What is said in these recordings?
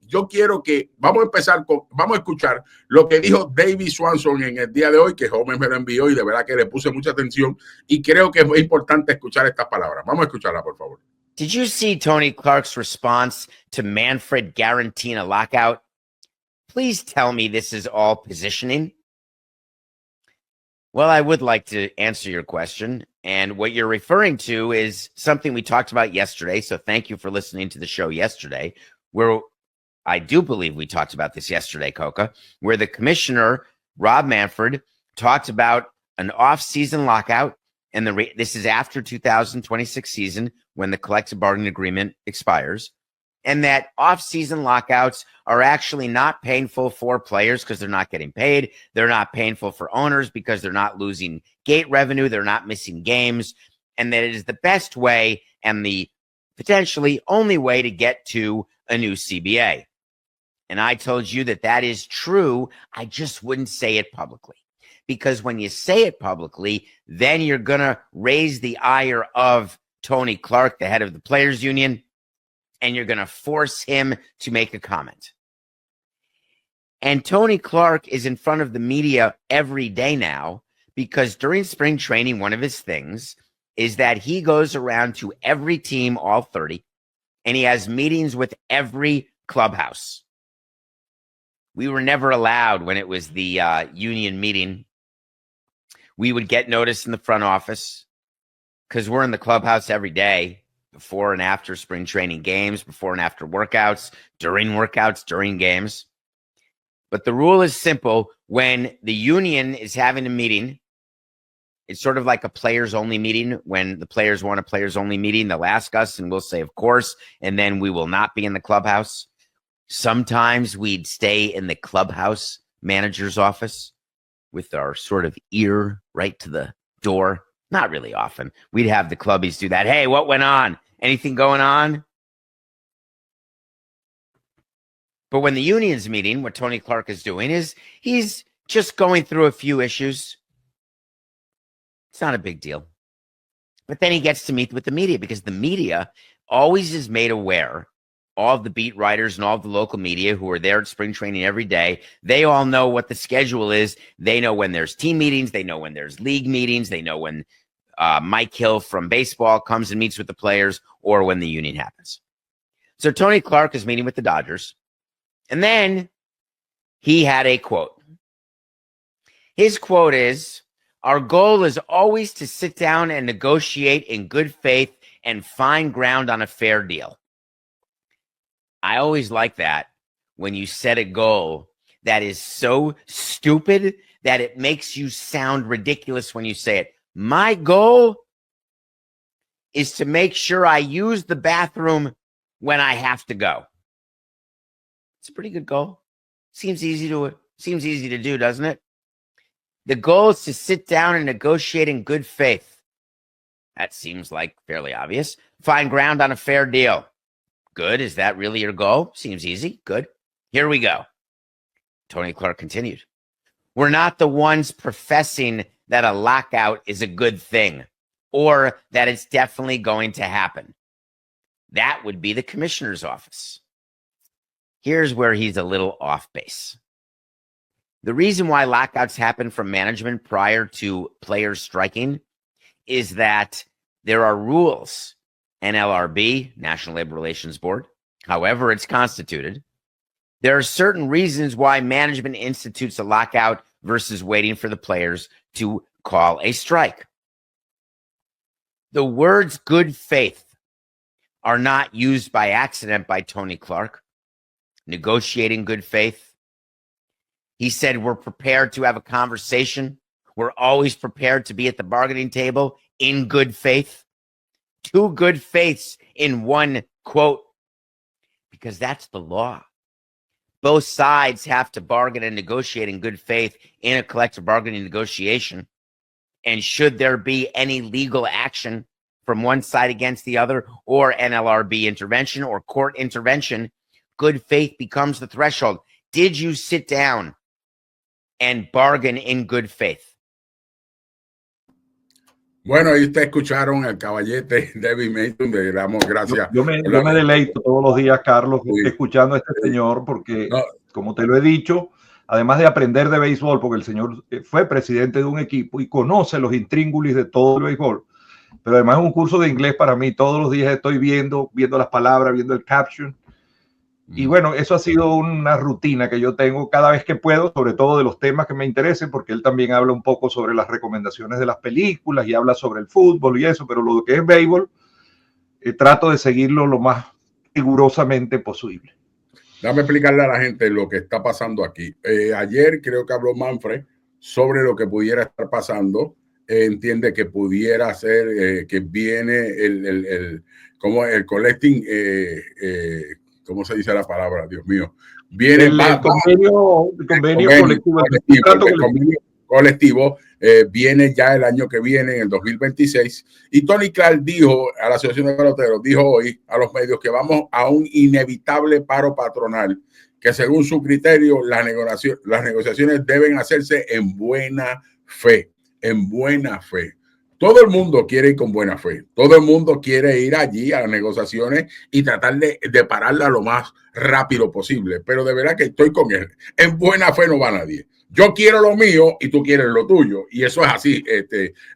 yo quiero que vamos a escuchar lo que dijo David Swanson en el día de hoy, que Homez me lo envió y de verdad que le puse mucha atención y creo que es importante escuchar estas palabras. Vamos a escucharla, por favor. Did you see Tony Clark's response to Manfred guaranteeing a lockout? Please tell me this is all positioning. Well, I would like to answer your question. And what you're referring to is something we talked about yesterday. So thank you for listening to the show yesterday, where I do believe we talked about this yesterday, Coca, where the commissioner, Rob Manfred, talked about an off-season lockout. And this is after 2026 season when the collective bargaining agreement expires. And that off-season lockouts are actually not painful for players because they're not getting paid. They're not painful for owners because they're not losing gate revenue. They're not missing games. And that it is the best way and the potentially only way to get to a new CBA. And I told you that that is true. I just wouldn't say it publicly. Because when you say it publicly, then you're going to raise the ire of Tony Clark, the head of the players union, and you're going to force him to make a comment. And Tony Clark is in front of the media every day now because during spring training, one of his things is that he goes around to every team, all 30, and he has meetings with every clubhouse. We were never allowed when it was the union meeting. We would get notice in the front office because we're in the clubhouse every day, before and after spring training games, before and after workouts, during games. But the rule is simple. When the union is having a meeting, it's sort of like a players-only meeting. When the players want a players-only meeting, they'll ask us, and we'll say, of course, and then we will not be in the clubhouse. Sometimes we'd stay in the clubhouse manager's office with our sort of ear right to the door. Not really often. We'd have the clubbies do that. Hey, what went on? Anything going on? But when the union's meeting, what Tony Clark is doing is he's just going through a few issues. It's not a big deal. But then he gets to meet with the media because the media always is made aware. All of the beat writers and all of the local media who are there at spring training every day, they all know what the schedule is. They know when there's team meetings. They know when there's league meetings. They know when Mike Hill from baseball comes and meets with the players or when the union happens. So Tony Clark is meeting with the Dodgers. And then he had a quote. His quote is, "Our goal is always to sit down and negotiate in good faith and find ground on a fair deal." I always like that when you set a goal that is so stupid that it makes you sound ridiculous when you say it. My goal is to make sure I use the bathroom when I have to go. It's a pretty good goal. Seems easy to do, doesn't it? The goal is to sit down and negotiate in good faith. That seems like fairly obvious. Find ground on a fair deal. Good. Is that really your goal? Seems easy. Good. Here we go. Tony Clark continued. We're not the ones professing that a lockout is a good thing or that it's definitely going to happen. That would be the commissioner's office. Here's where he's a little off base. The reason why lockouts happen from management prior to players striking is that there are rules. NLRB, National Labor Relations Board, however it's constituted, there are certain reasons why management institutes a lockout versus waiting for the players to call a strike. The words good faith are not used by accident by Tony Clark. Negotiating good faith. He said, we're prepared to have a conversation. We're always prepared to be at the bargaining table in good faith. Two good faiths in one quote, because that's the law. Both sides have to bargain and negotiate in good faith in a collective bargaining negotiation. And should there be any legal action from one side against the other, or NLRB intervention or court intervention, good faith becomes the threshold. Did you sit down and bargain in good faith? Bueno, ahí ustedes escucharon al caballete David Mason, le damos gracias. Yo me deleito todos los días, Carlos, escuchando a este señor, porque, no, como te lo he dicho, además de aprender de béisbol, porque el señor fue presidente de un equipo y conoce los intríngulis de todo el béisbol, pero además es un curso de inglés para mí. Todos los días estoy viendo las palabras, viendo el caption. Y bueno, eso ha sido una rutina que yo tengo cada vez que puedo, sobre todo de los temas que me interesen, porque él también habla un poco sobre las recomendaciones de las películas y habla sobre el fútbol y eso, pero lo que es béisbol, trato de seguirlo lo más rigurosamente posible. Dame explicarle a la gente lo que está pasando aquí. Ayer creo que habló Manfred sobre lo que pudiera estar pasando. Entiende que pudiera ser que viene el collecting, ¿cómo se dice la palabra? Dios mío. Viene el convenio colectivo. Colectivo viene ya el año que viene, en el 2026. Y Tony Clark dijo a la Asociación de Peloteros, dijo hoy a los medios que vamos a un inevitable paro patronal, que según su criterio las negociaciones deben hacerse en buena fe, en buena fe. Todo el mundo quiere ir con buena fe. Todo el mundo quiere ir allí a las negociaciones y tratar de pararla lo más rápido posible. Pero de verdad que estoy con él. En buena fe no va nadie. Yo quiero lo mío y tú quieres lo tuyo. Y eso es así.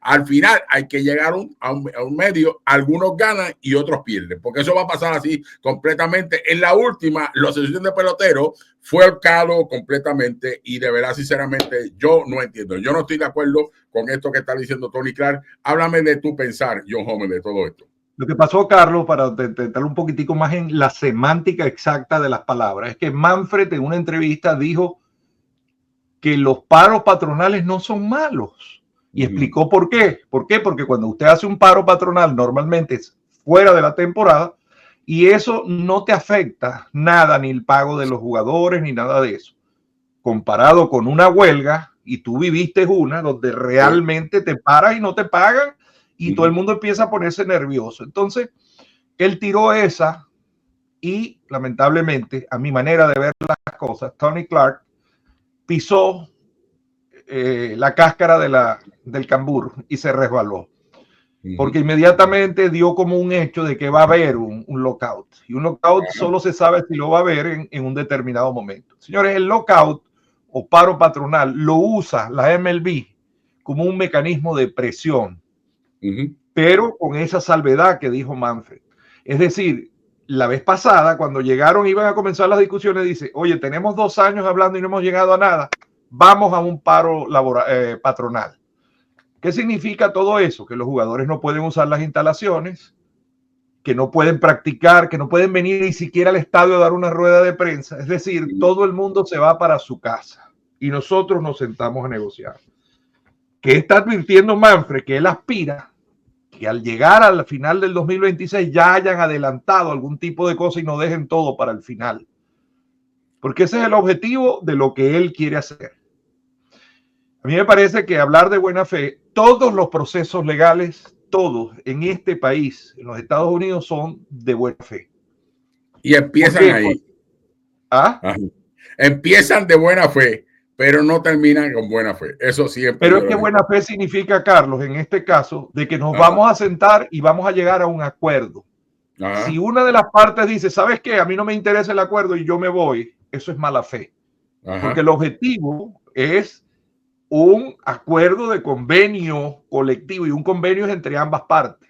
Al final hay que llegar a un medio. Algunos ganan y otros pierden. Porque eso va a pasar así completamente. En la última, la Asociación de Peloteros fue ahorcado completamente. Y de verdad, sinceramente, yo no entiendo. Yo no estoy de acuerdo con esto que está diciendo Tony Clark. Háblame de tu pensar, John Homez, de todo esto. Lo que pasó, Carlos, para intentar un poquitico más en la semántica exacta de las palabras, es que Manfred en una entrevista dijo que los paros patronales no son malos. Y explicó por qué. ¿Por qué? Porque cuando usted hace un paro patronal, normalmente es fuera de la temporada, y eso no te afecta nada, ni el pago de los jugadores, ni nada de eso. Comparado con una huelga, y tú viviste una, donde realmente te paras y no te pagan, y todo el mundo empieza a ponerse nervioso. Entonces, él tiró esa, y lamentablemente, a mi manera de ver las cosas, Tony Clark pisó la cáscara del cambur y se resbaló. Porque inmediatamente dio como un hecho de que va a haber un lockout. Y un lockout solo se sabe si lo va a haber en un determinado momento. Señores, el lockout o paro patronal lo usa la MLB como un mecanismo de presión, pero con esa salvedad que dijo Manfred. Es decir, la vez pasada, cuando llegaron, iban a comenzar las discusiones, dice, oye, tenemos 2 años hablando y no hemos llegado a nada, vamos a un paro patronal. ¿Qué significa todo eso? Que los jugadores no pueden usar las instalaciones, que no pueden practicar, que no pueden venir ni siquiera al estadio a dar una rueda de prensa. Es decir, todo el mundo se va para su casa y nosotros nos sentamos a negociar. ¿Qué está advirtiendo Manfred? Que él aspira que al llegar al final del 2026 ya hayan adelantado algún tipo de cosa y no dejen todo para el final. Porque ese es el objetivo de lo que él quiere hacer. A mí me parece que hablar de buena fe, todos los procesos legales, todos en este país, en los Estados Unidos, son de buena fe. Y empiezan ahí. Empiezan de buena fe, pero no terminan con buena fe. Eso siempre. Pero es que buena fe significa, Carlos, en este caso, de que nos vamos a sentar y vamos a llegar a un acuerdo. Si una de las partes dice, ¿sabes qué? A mí no me interesa el acuerdo y yo me voy, eso es mala fe. Porque el objetivo es un acuerdo de convenio colectivo y un convenio es entre ambas partes.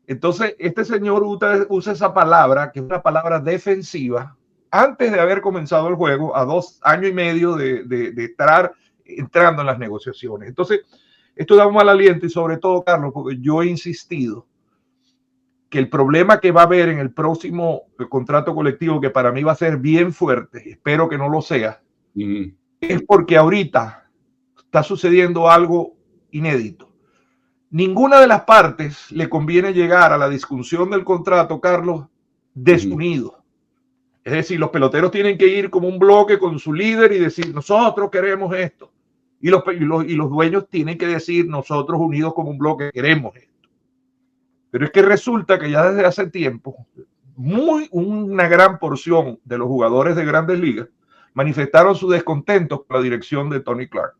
Entonces, este señor usa esa palabra, que es una palabra defensiva, antes de haber comenzado el juego, a 2 años y medio de estar entrando en las negociaciones. Entonces, esto da un mal aliento y sobre todo, Carlos, porque yo he insistido que el problema que va a haber en el próximo contrato colectivo, que para mí va a ser bien fuerte, espero que no lo sea, es porque ahorita está sucediendo algo inédito. Ninguna de las partes le conviene llegar a la discusión del contrato, Carlos, desunido. Es decir, los peloteros tienen que ir como un bloque con su líder y decir, nosotros queremos esto. Y los dueños tienen que decir, nosotros unidos como un bloque queremos esto. Pero es que resulta que ya desde hace tiempo, una gran porción de los jugadores de Grandes Ligas manifestaron su descontento con la dirección de Tony Clark.